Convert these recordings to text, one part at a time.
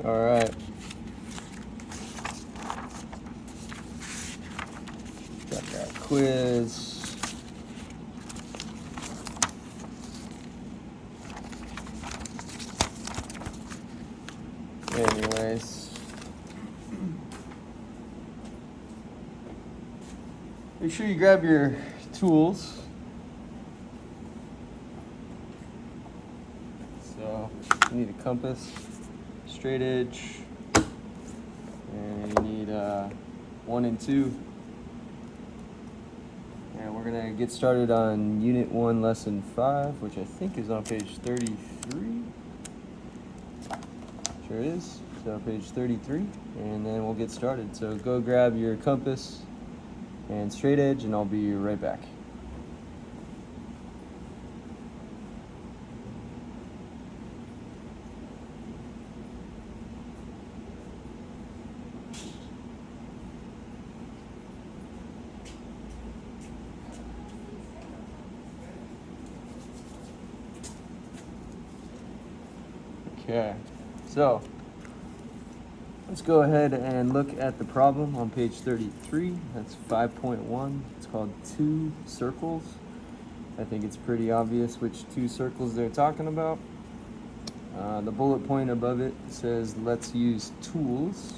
All right. Got that quiz. Anyways, make sure you grab your tools. So you need a compass, straight edge, and you need 1 and 2. And we're gonna get started on Unit 1, Lesson 5, which I think is on page 33. Sure is. So page 33, and then we'll get started. So go grab your compass and straight edge, and I'll be right back. Okay, so let's go ahead and look at the problem on page 33. That's 5.1. It's called 2 circles. I think it's pretty obvious which 2 circles they're talking about. The bullet point above it says, let's use tools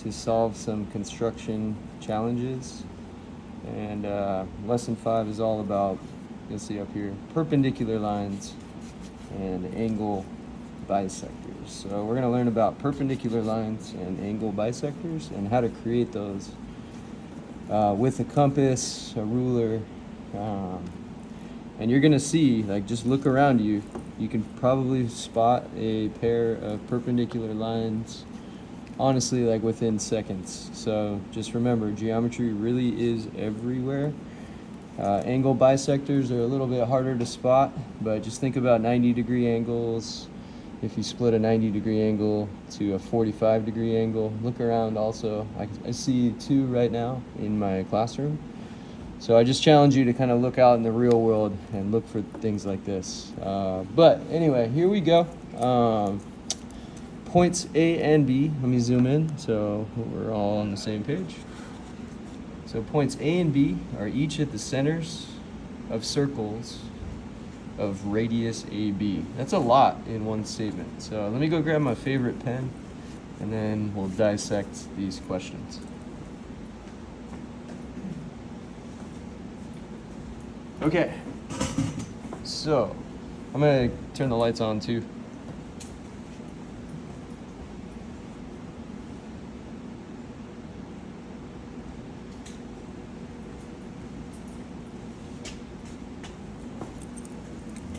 to solve some construction challenges. And lesson 5 is all about, you'll see up here, perpendicular lines and angle bisectors. So we're going to learn about perpendicular lines and angle bisectors and how to create those with a compass, a ruler, and you're going to see, like, just look around you, you can probably spot a pair of perpendicular lines, honestly, like within seconds. So just remember, geometry really is everywhere. Angle bisectors are a little bit harder to spot, but just think about 90-degree angles. If you split a 90-degree angle to a 45-degree angle, look around also. I see 2 right now in my classroom. So I just challenge you to kind of look out in the real world and look for things like this. But anyway, here we go. Points A and B, let me zoom in so we're all on the same page. So points A and B are each at the centers of circles of radius AB. That's a lot in one statement. So let me go grab my favorite pen and then we'll dissect these questions. Okay, so I'm gonna turn the lights on too.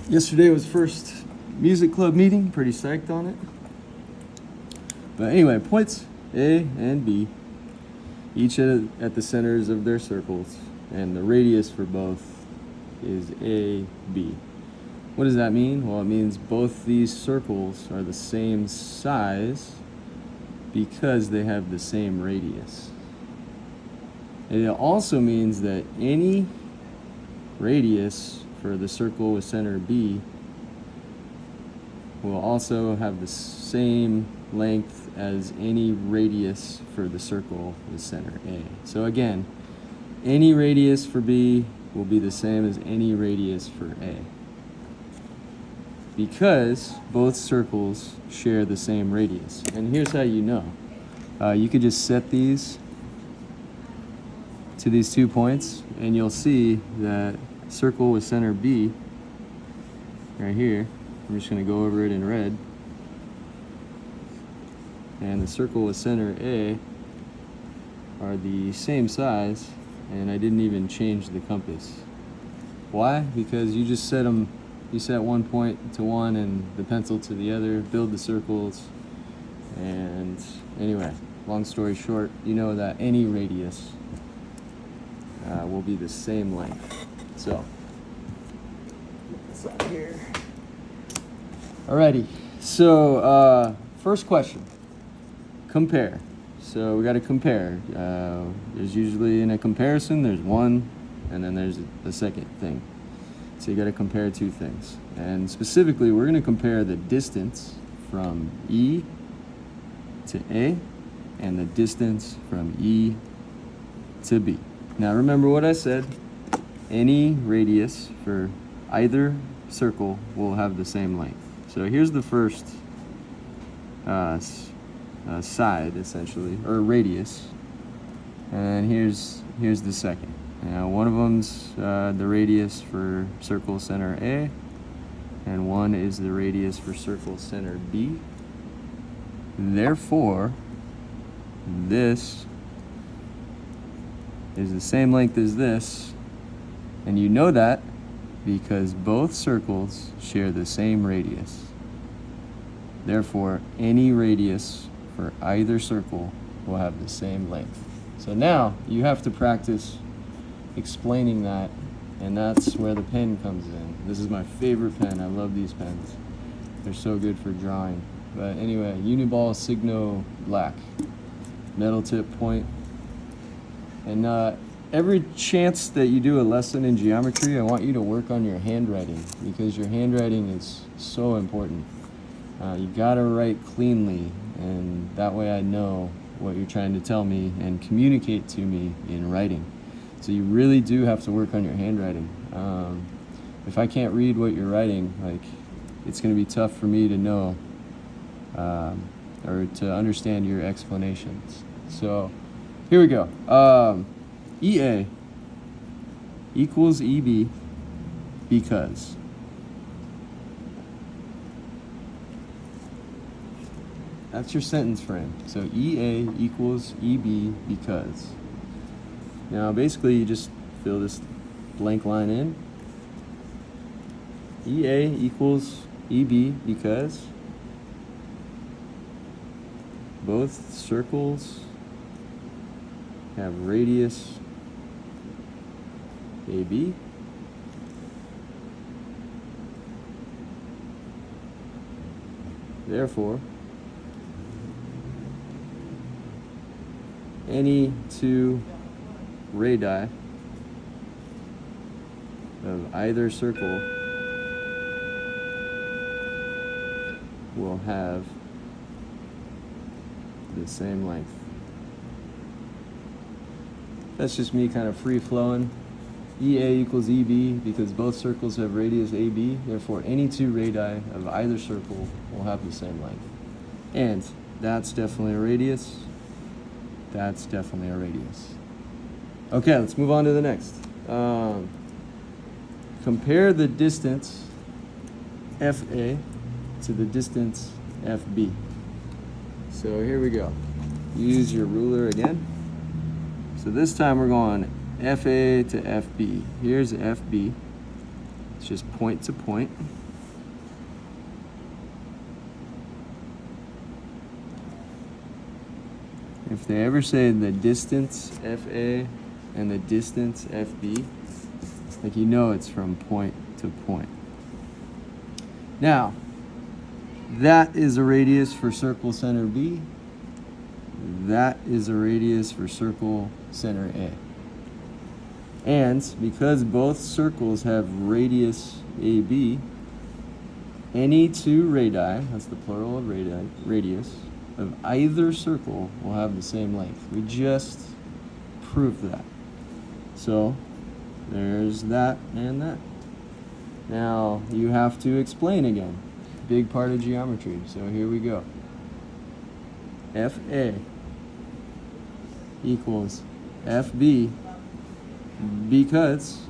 Yesterday was first music club meeting, pretty psyched on it. But anyway, points A and B, each at the centers of their circles, and the radius for both is AB. What does that mean? Well, it means both these circles are the same size because they have the same radius. And it also means that any radius for the circle with center B will also have the same length as any radius for the circle with center A. So again, any radius for B will be the same as any radius for A, because both circles share the same radius. And here's how you know. You could just set these to these 2 points, and you'll see that circle with center B right here, I'm just going to go over it in red, and the circle with center A are the same size, and I didn't even change the compass. Why? Because you just set them, you set one point to one and the pencil to the other, build the circles, and anyway, long story short, you know that any radius will be the same length. So, get this out here. Alrighty, so first question, compare. So we got to compare. There's usually, in a comparison, there's one, and then there's the second thing. So you got to compare 2 things. And specifically, we're going to compare the distance from E to A, and the distance from E to B. Now remember what I said, any radius for either circle will have the same length. So here's the first side, essentially, or radius, and here's the second. Now one of them's the radius for circle center A, and one is the radius for circle center B. Therefore, this is the same length as this, and you know that because both circles share the same radius. Therefore, any radius for either circle will have the same length. So now you have to practice explaining that, and that's where the pen comes in. This is my favorite pen. I love these pens. They're so good for drawing. But anyway, Uniball Signo Black, metal tip point. And every chance that you do a lesson in geometry, I want you to work on your handwriting, because your handwriting is so important. You gotta write cleanly, and that way I know what you're trying to tell me and communicate to me in writing. So you really do have to work on your handwriting. If I can't read what you're writing, like, it's gonna be tough for me to know or to understand your explanations. So here we go. EA equals EB because. That's your sentence frame. So EA equals EB because. Now basically you just fill this blank line in. EA equals EB because both circles have radius AB. Therefore, any two radii of either circle will have the same length. That's just me kind of free flowing. EA equals EB because both circles have radius AB. Therefore, any two radii of either circle will have the same length. And that's definitely a radius. That's definitely a radius. Okay, let's move on to the next. Compare the distance FA to the distance FB. So here we go. Use your ruler again. So this time we're going FA to FB. Here's FB. It's just point to point. If they ever say the distance FA and the distance FB, like, you know it's from point to point. Now, that is a radius for circle center B. That is a radius for circle center A. And because both circles have radius AB, any two radii, that's the plural of radius, of either circle will have the same length. We just proved that. So there's that and that. Now you have to explain again. Big part of geometry. So here we go. FA equals FB because ...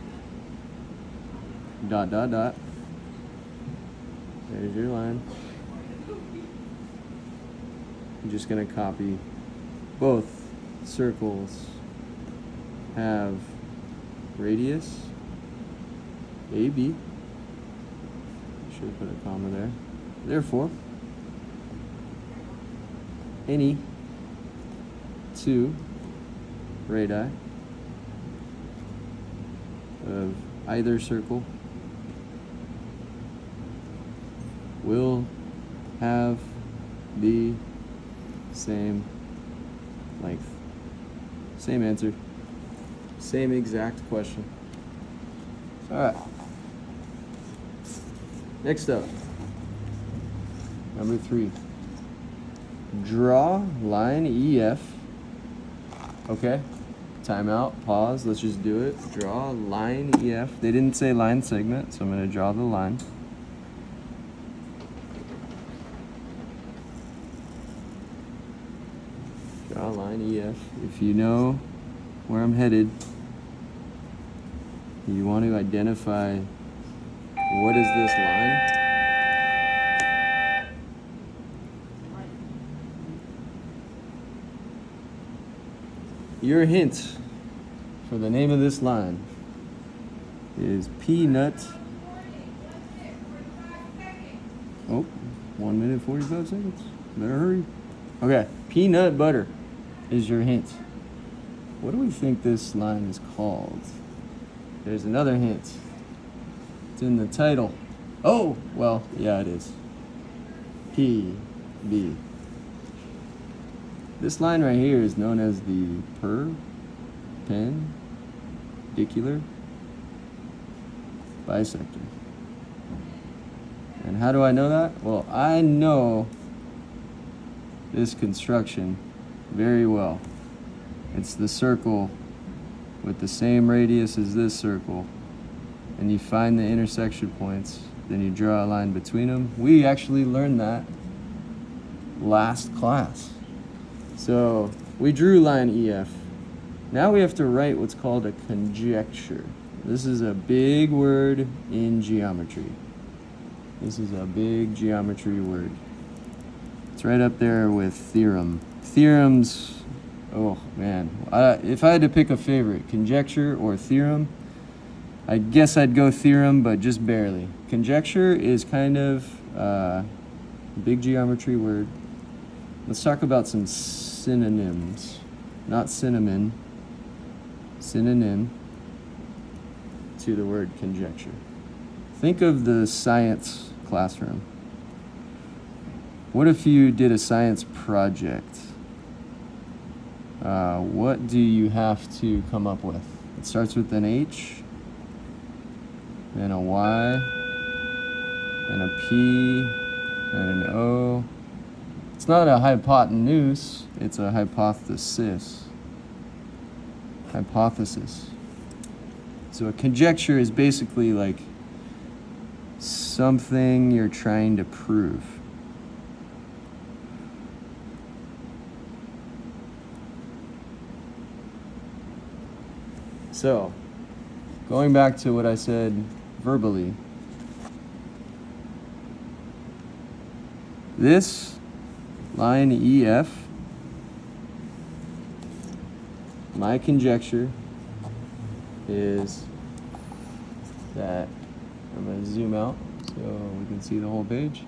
There's your line. I'm just going to copy. Both circles have radius AB. Should have put a comma there. Therefore, any two radii of either circle will have the same length. Same answer. Same exact question. All right. Next up, number 3. draw line EF. Okay, timeout, pause, let's just do it. Draw line EF. They didn't say line segment, so I'm going to draw the line. Draw line EF. If you know where I'm headed, you want to identify what is this line. Your hint for the name of this line is peanut. Oh, 1 minute 45 seconds. Better hurry. Okay, peanut butter is your hint. What do we think this line is called? There's another hint. It's in the title. Oh, well, yeah, it is. PB. This line right here is known as the perpendicular bisector. And how do I know that? Well, I know this construction very well. It's the circle with the same radius as this circle, and you find the intersection points, then you draw a line between them. We actually learned that last class. So we drew line EF. Now we have to write what's called a conjecture. This is a big word in geometry. This is a big geometry word. It's right up there with theorem. Theorems, oh man. If I had to pick a favorite, conjecture or theorem, I guess I'd go theorem, but just barely. Conjecture is kind of a big geometry word. Let's talk about some synonyms. Not cinnamon. Synonym to the word conjecture. Think of the science classroom. What if you did a science project? What do you have to come up with? It starts with an H, then a Y, and a P, and an O. It's not a hypotenuse, it's a hypothesis. Hypothesis. So a conjecture is basically like something you're trying to prove. So, going back to what I said verbally, this line EF, my conjecture is that, I'm going to zoom out so we can see the whole page.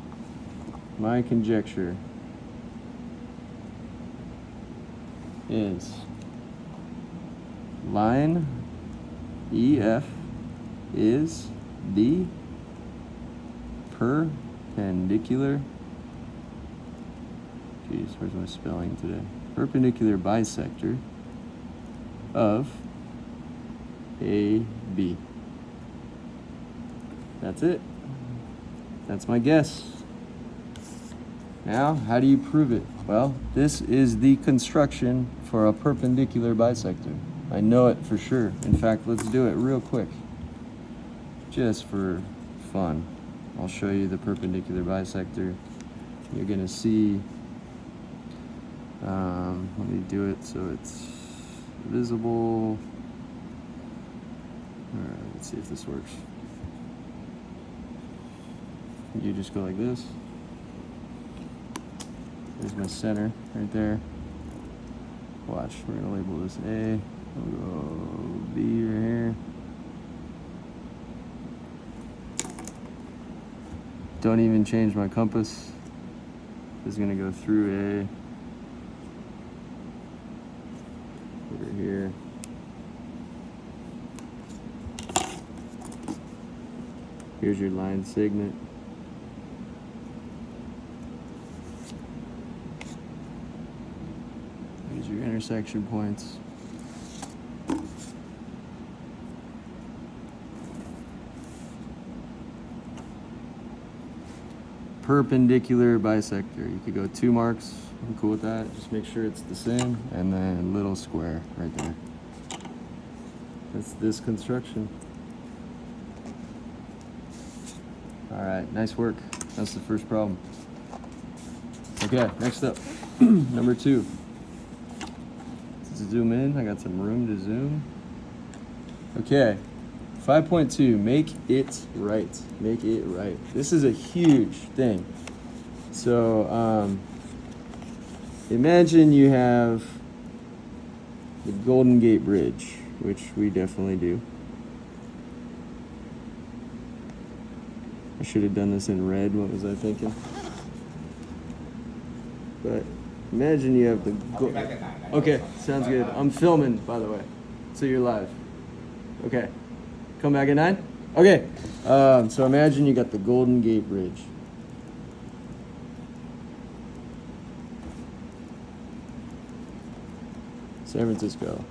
My conjecture is line EF is the perpendicular, geez, where's my spelling today? Perpendicular bisector of AB. That's it. That's my guess. Now, how do you prove it? Well, this is the construction for a perpendicular bisector. I know it for sure. In fact, let's do it real quick. Just for fun. I'll show you the perpendicular bisector. You're gonna see, let me do it so it's visible. All right, let's see if this works. You just go like this. There's my center right there. Watch, we're gonna label this A. We'll go B right here. Don't even change my compass. This is gonna go through A. Put it here. Here's your line segment. Here's your intersection points. perpendicular bisector. You could go 2 marks. I'm cool with that. Just make sure it's the same. And then little square right there. That's this construction. All right, nice work. That's the first problem. Okay, next up, number 2. Let's zoom in. I got some room to zoom. Okay, 5.2, make it right. Make it right. This is a huge thing. So, imagine you have the Golden Gate Bridge, which we definitely do. I should have done this in red. What was I thinking? But imagine you have the okay, sounds good. I'm filming, by the way, so you're live. Okay, come back at 9. Okay, so imagine you got the Golden Gate Bridge. San Francisco.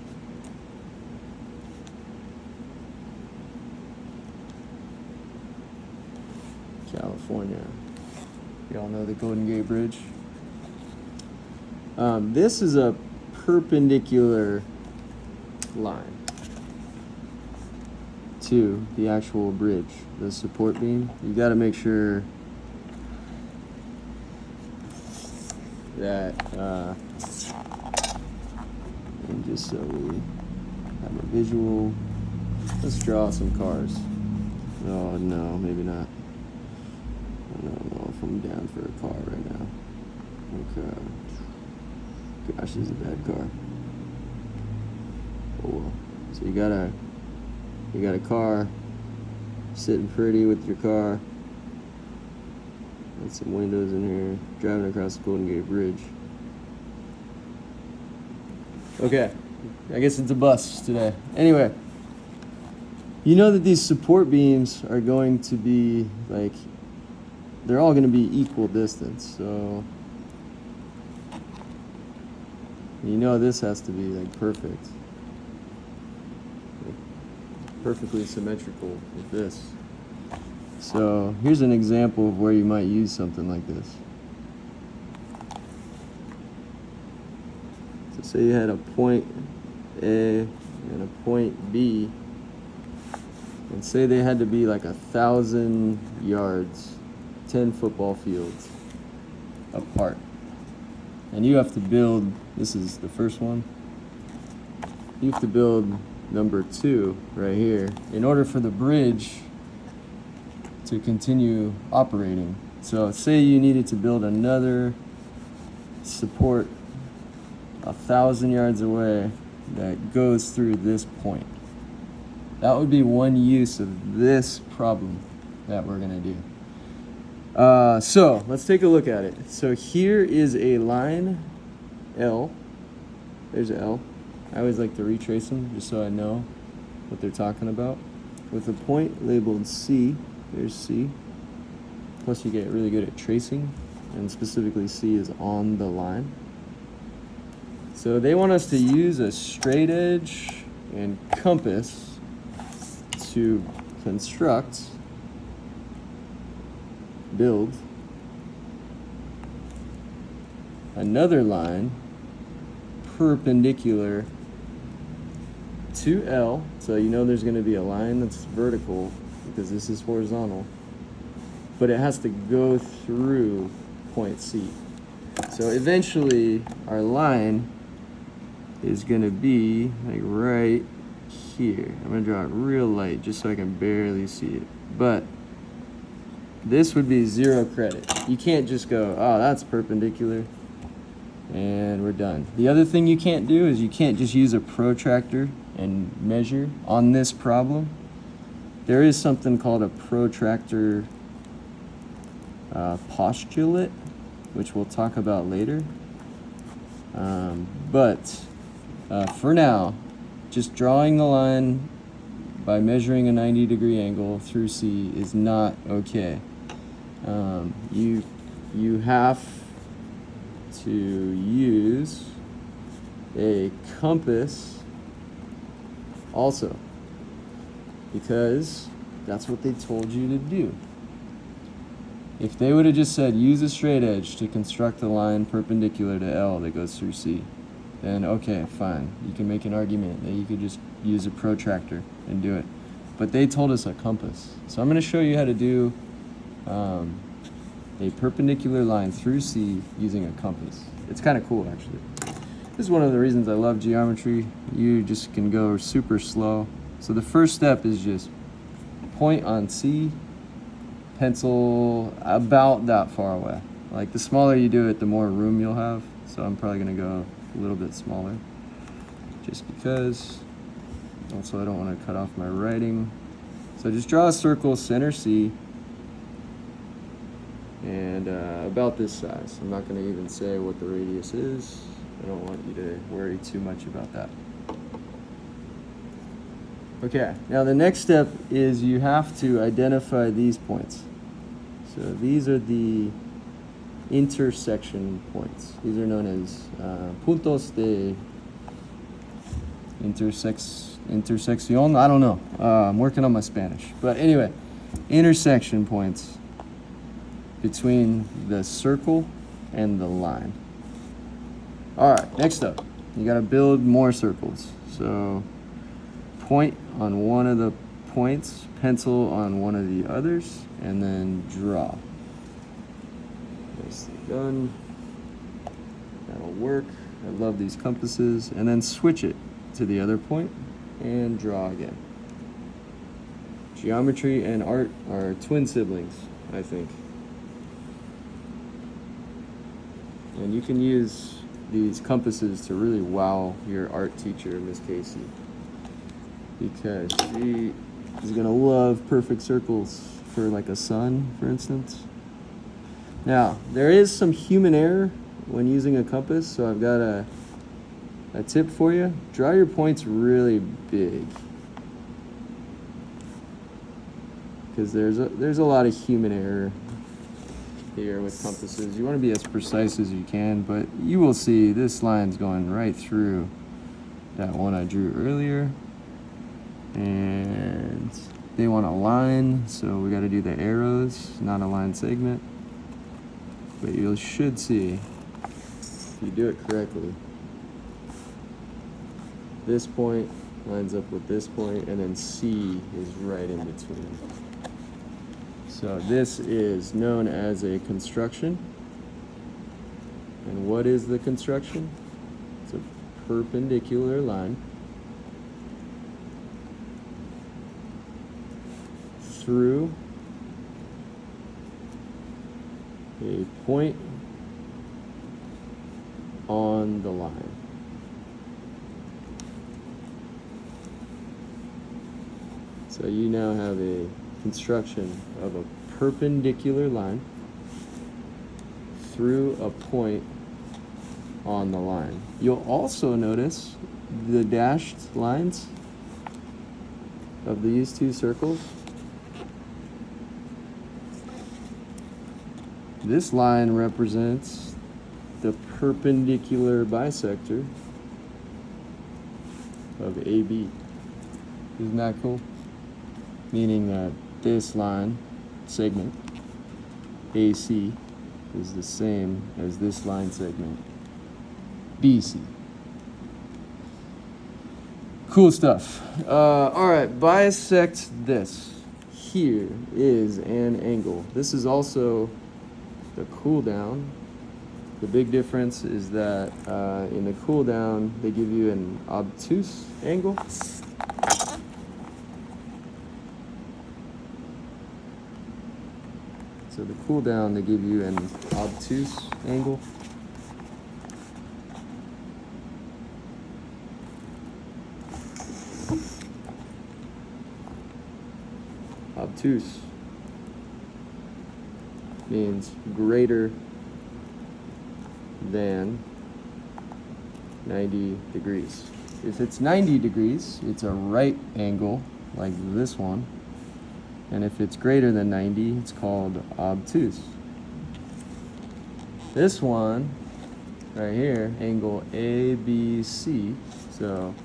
California. Y'all know the Golden Gate Bridge? This is a perpendicular line to the actual bridge, the support beam. You got to make sure that, and just so we have a visual, let's draw some cars. Oh no, maybe not. I don't know if I'm down for a car right now. Okay. Gosh, this is a bad car. Oh well. So you got a car, sitting pretty with your car. Got some windows in here, driving across the Golden Gate Bridge. Okay, I guess it's a bus today. Anyway, you know that these support beams are going to be like, they're all going to be equal distance, so you know this has to be like perfect, like perfectly symmetrical with this. So here's an example of where you might use something like this. So say you had a point A and a point B, and say they had to be like 1,000 yards, 10 football fields apart. And you have to build, this is the first one, you have to build number 2 right here in order for the bridge to continue operating. So say you needed to build another support 1,000 yards away that goes through this point. That would be one use of this problem that we're gonna do. So let's take a look at it. So here is a line, L. There's L. I always like to retrace them just so I know what they're talking about. With a point labeled C, there's C. Plus you get really good at tracing, and specifically C is on the line. So they want us to use a straight edge and compass to construct, build another line perpendicular to L. So you know there's going to be a line that's vertical because this is horizontal, but it has to go through point C. So eventually our line is going to be like right here. I'm going to draw it real light just so I can barely see it. But this would be 0 credit. You can't just go, oh, that's perpendicular, and we're done. The other thing you can't do is you can't just use a protractor and measure on this problem. There is something called a protractor postulate, which we'll talk about later. But for now, just drawing the line by measuring a 90-degree angle through C is not okay. You have to use a compass also, because that's what they told you to do. If they would have just said, use a straight edge to construct the line perpendicular to L that goes through C, then okay, fine. You can make an argument that you could just use a protractor and do it. But they told us a compass. So I'm going to show you how to do a perpendicular line through C using a compass. It's kind of cool, actually. This is one of the reasons I love geometry. You just can go super slow. So the first step is just point on C, pencil about that far away. Like the smaller you do it, the more room you'll have. So I'm probably gonna go a little bit smaller just because. Also, I don't want to cut off my writing. So just draw a circle, center C, and about this size. I'm not gonna even say what the radius is. I don't want you to worry too much about that. Okay, now the next step is you have to identify these points. So these are the intersection points. These are known as puntos de intersección. I don't know. I'm working on my Spanish. But anyway, intersection points between the circle and the line. All right, next up, you got to build more circles. So point on one of the points, pencil on one of the others, and then draw. Nicely done. That'll work. I love these compasses. And then switch it to the other point and draw again. Geometry and art are twin siblings, I think. And you can use these compasses to really wow your art teacher, Miss Casey, because she is gonna love perfect circles for like a sun, for instance. Now, there is some human error when using a compass, so I've got a tip for you. Draw your points really big, because there's a lot of human error here with compasses. You want to be as precise as you can, but you will see this line's going right through that one I drew earlier, and they want a line, so we got to do the arrows, not a line segment. But you should see, if you do it correctly, this point lines up with this point, and then C is right in between. So this is known as a construction. And what is the construction? It's a perpendicular line through a point on the line. So you now have a construction of a perpendicular line through a point on the line. You'll also notice the dashed lines of these two circles. This line represents the perpendicular bisector of AB. Isn't that cool? Meaning that this line segment, AC, is the same as this line segment, BC. Cool stuff. All right, bisect this. Here is an angle. This is also the cool down. The big difference is that in the cool down, they give you an obtuse angle. So the cool down, they give you an obtuse angle. Obtuse means greater than 90 degrees. If it's 90 degrees, it's a right angle, like this one. And if it's greater than 90, it's called obtuse. This one, right here, angle ABC, so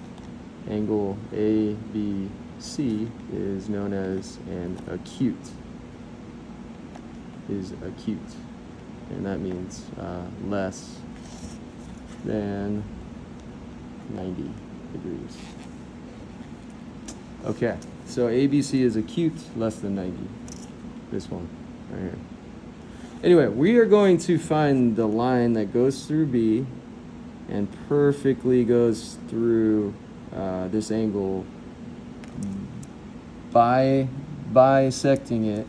angle ABC is known as an acute. is acute, and that means less than 90 degrees. Okay, so ABC is acute, less than 90. This one right here. Anyway, we are going to find the line that goes through B and perfectly goes through this angle by bisecting it,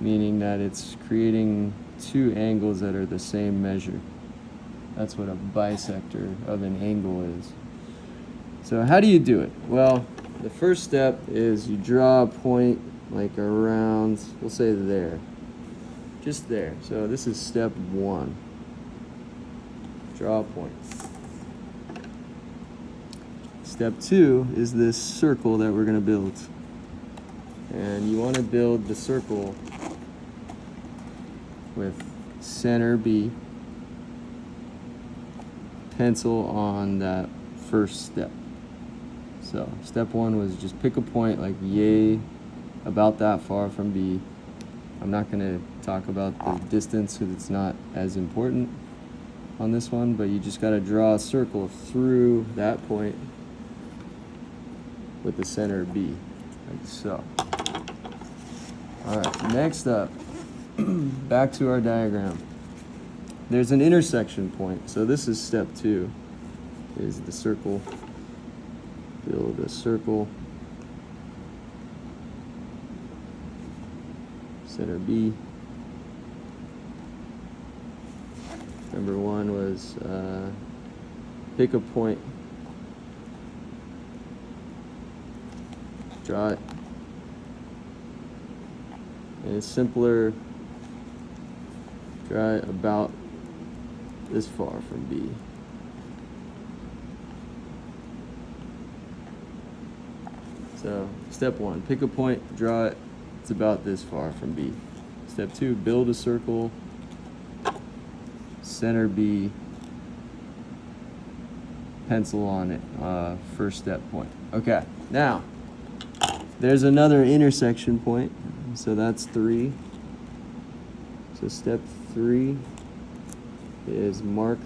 meaning that it's creating two angles that are the same measure. That's what a bisector of an angle is. So how do you do it? Well, the first step is you draw a point like around, we'll say there, just there. So this is step 1. Draw a point. Step 2 is this circle that we're going to build. And you want to build the circle with center B, pencil on that first step. So step 1 was just pick a point like yay, about that far from B. I'm not going to talk about the distance because it's not as important on this one, but you just got to draw a circle through that point with the center B, like so. Alright, next up, back to our diagram. There's an intersection point, so this is step 2, is the circle. Build a circle, center B. Number 1 was pick a point, draw it, and it's simpler, draw it about this far from B. So step 1, pick a point, draw it, it's about this far from B. Step 2, build a circle, center B, pencil on it, first step point. Okay, now, there's another intersection point, so that's 3. So step 3 is mark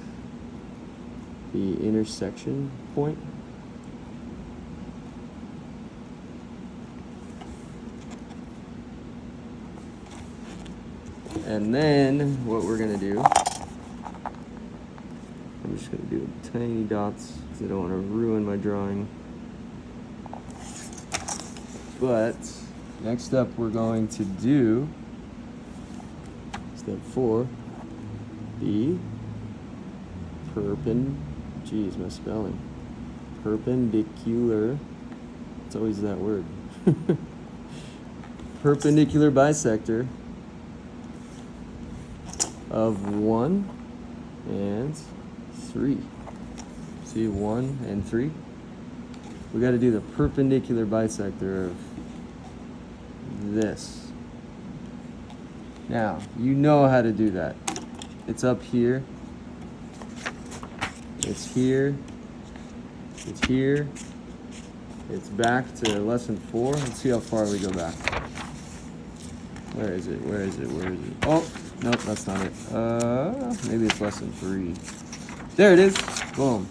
the intersection point. And then what we're gonna do, I'm just gonna do tiny dots because I don't want to ruin my drawing. But next up we're going to do step 4, the geez, my spelling. Perpendicular, it's always that word. Perpendicular bisector of 1 and 3. See, 1 and 3? We got to do the perpendicular bisector of this. Now, you know how to do that. It's up here. It's here. It's here. It's back to lesson 4. Let's see how far we go back. Where is it? Where is it? Where is it? Oh, nope, that's not it. Maybe it's lesson 3. There it is. Boom.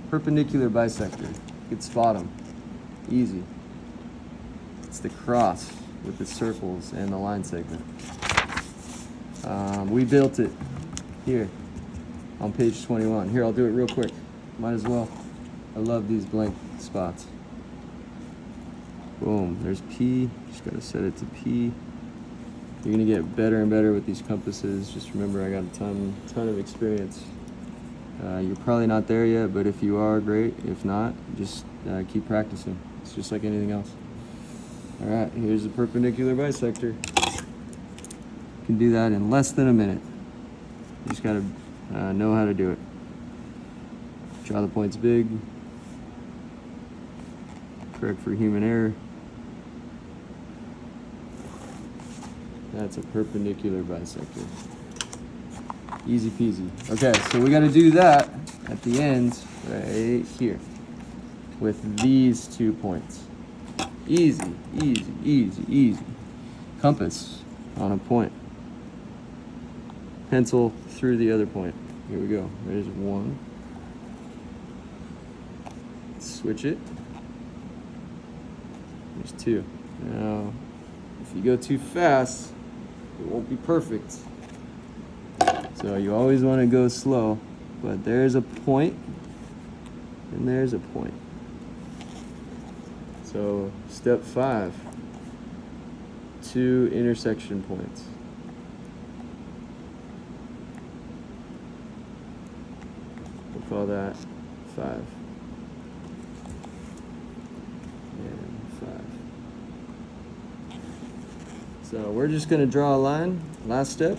Perpendicular bisector. You can spot them. Easy. It's the cross with the circles and the line segment. We built it here on page 21. Here, I'll do it real quick. Might as well. I love these blank spots. Boom. There's P. Just got to set it to P. You're going to get better and better with these compasses. Just remember, I got a ton of experience. You're probably not there yet, but if you are, great. If not, just keep practicing. It's just like anything else. All right, here's the perpendicular bisector. You can do that in less than a minute. You just got to know how to do it. Draw the points big. Correct for human error. That's a perpendicular bisector. Easy peasy. Okay, so we got to do that at the end right here with these 2 points. Easy, easy, easy, easy. compass on a point. Pencil through the other point. Here we go. There's one. Switch it. There's two. Now, if you go too fast, it won't be perfect. So you always want to go slow, but there's a point, and there's a point. So step 5, 2 intersection points. We'll call that 5 and 5. So we're just going to draw a line. Last step.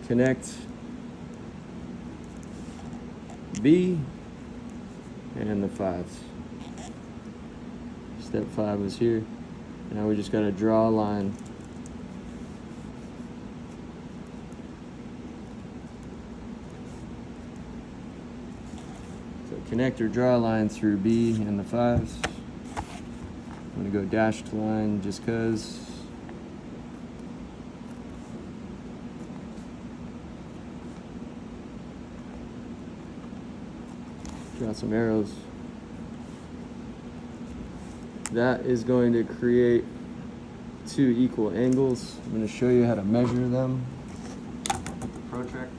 Connect B and the 5s. Step 5 is here. Now we just got to draw a line. So connect or draw a line through B and the 5s. I'm going to go dashed line just because. Draw some arrows. That is going to create 2 equal angles. I'm going to show you how to measure them with the protractor.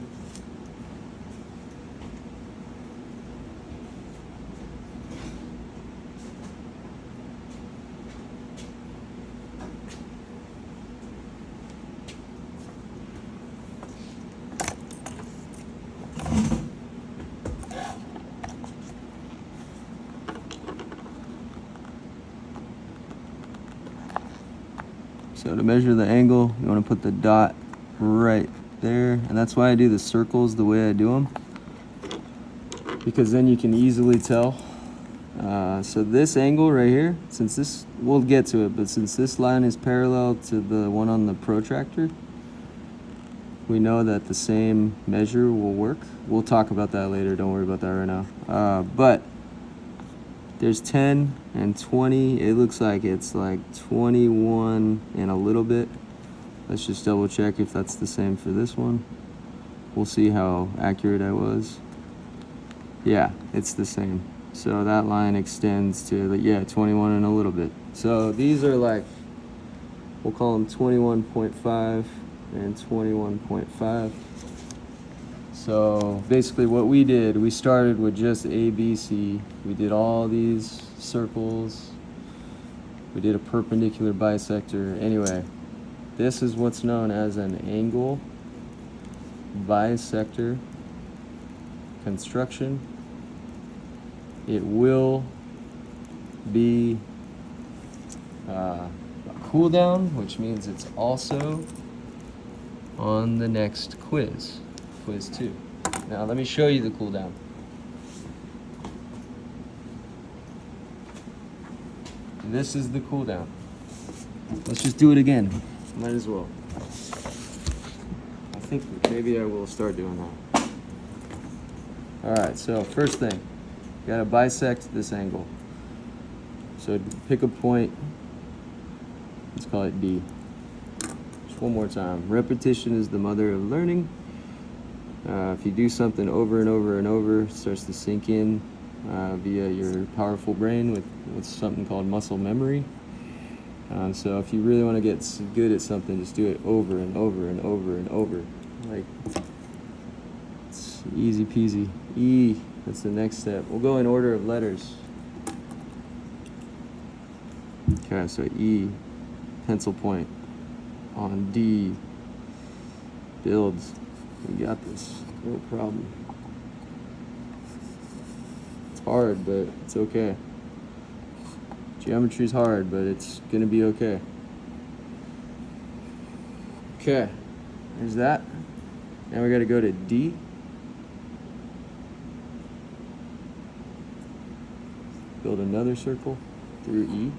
So to measure the angle, you want to put the dot right there. And that's why I do the circles the way I do them. Because then you can easily tell. So this angle right here, since this, we'll get to it, but since this line is parallel to the one on the protractor, we know that the same measure will work. We'll talk about that later, don't worry about that right now. But there's 10 and 20. It looks like it's like 21 and a little bit. Let's just double check if that's the same for this one. We'll see how accurate I was. Yeah, it's the same. So that line extends to, yeah, 21 and a little bit. So these are like, we'll call them 21.5 and 21.5. So basically what we did, we started with just A, B, C. We did all these circles. We did a perpendicular bisector. Anyway, this is what's known as an angle bisector construction. It will be a cool down, which means it's also on the next quiz. Quiz 2. Now let me show you the cool down. This is the cool down. Let's just do it again. Might as well. I think maybe I will start doing that. Alright, so first thing, you gotta bisect this angle. So pick a point. Let's call it D. Just one more time. Repetition is the mother of learning. If you do something over and over and over, it starts to sink in via your powerful brain with something called muscle memory. So if you really want to get good at something, just do it over and over and over and over. Like, it's easy peasy. E, that's the next step. We'll go in order of letters. Okay, so E, pencil point. On D, builds. We got this, no problem. It's hard, but it's okay. Geometry's hard, but it's gonna be okay. Okay, there's that. Now we gotta go to D. Build another circle through E.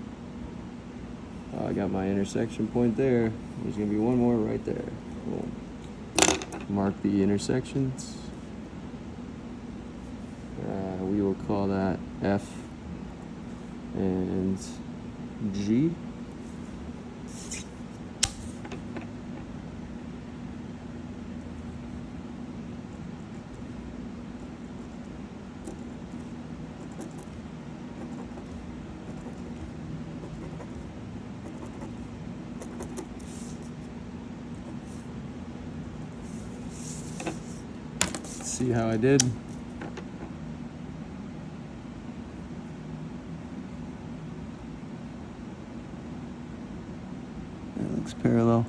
I got my intersection point there. There's gonna be one more right there. Boom. Mark the intersections. We will call that F and G. see how I did. It looks parallel.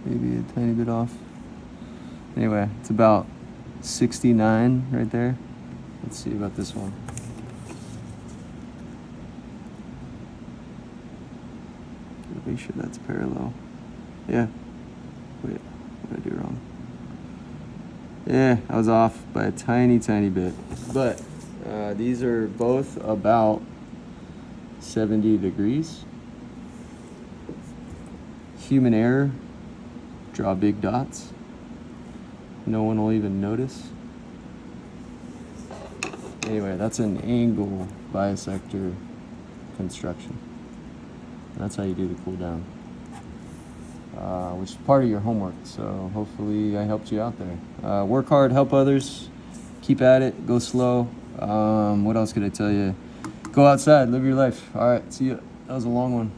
Maybe a tiny bit off. Anyway, it's about 69 right there. Let's see about this one. Gotta make sure that's parallel. Yeah. Wait, what did I do wrong? Yeah, I was off by a tiny bit. But these are both about 70 degrees. Human error. Draw big dots. No one will even notice. Anyway, that's an angle bisector construction. That's how you do the cool down, which is part of your homework. So hopefully I helped you out there. Work hard, help others, keep at it, go slow. What else could I tell you? Go outside, live your life. All right, see you. That was a long one.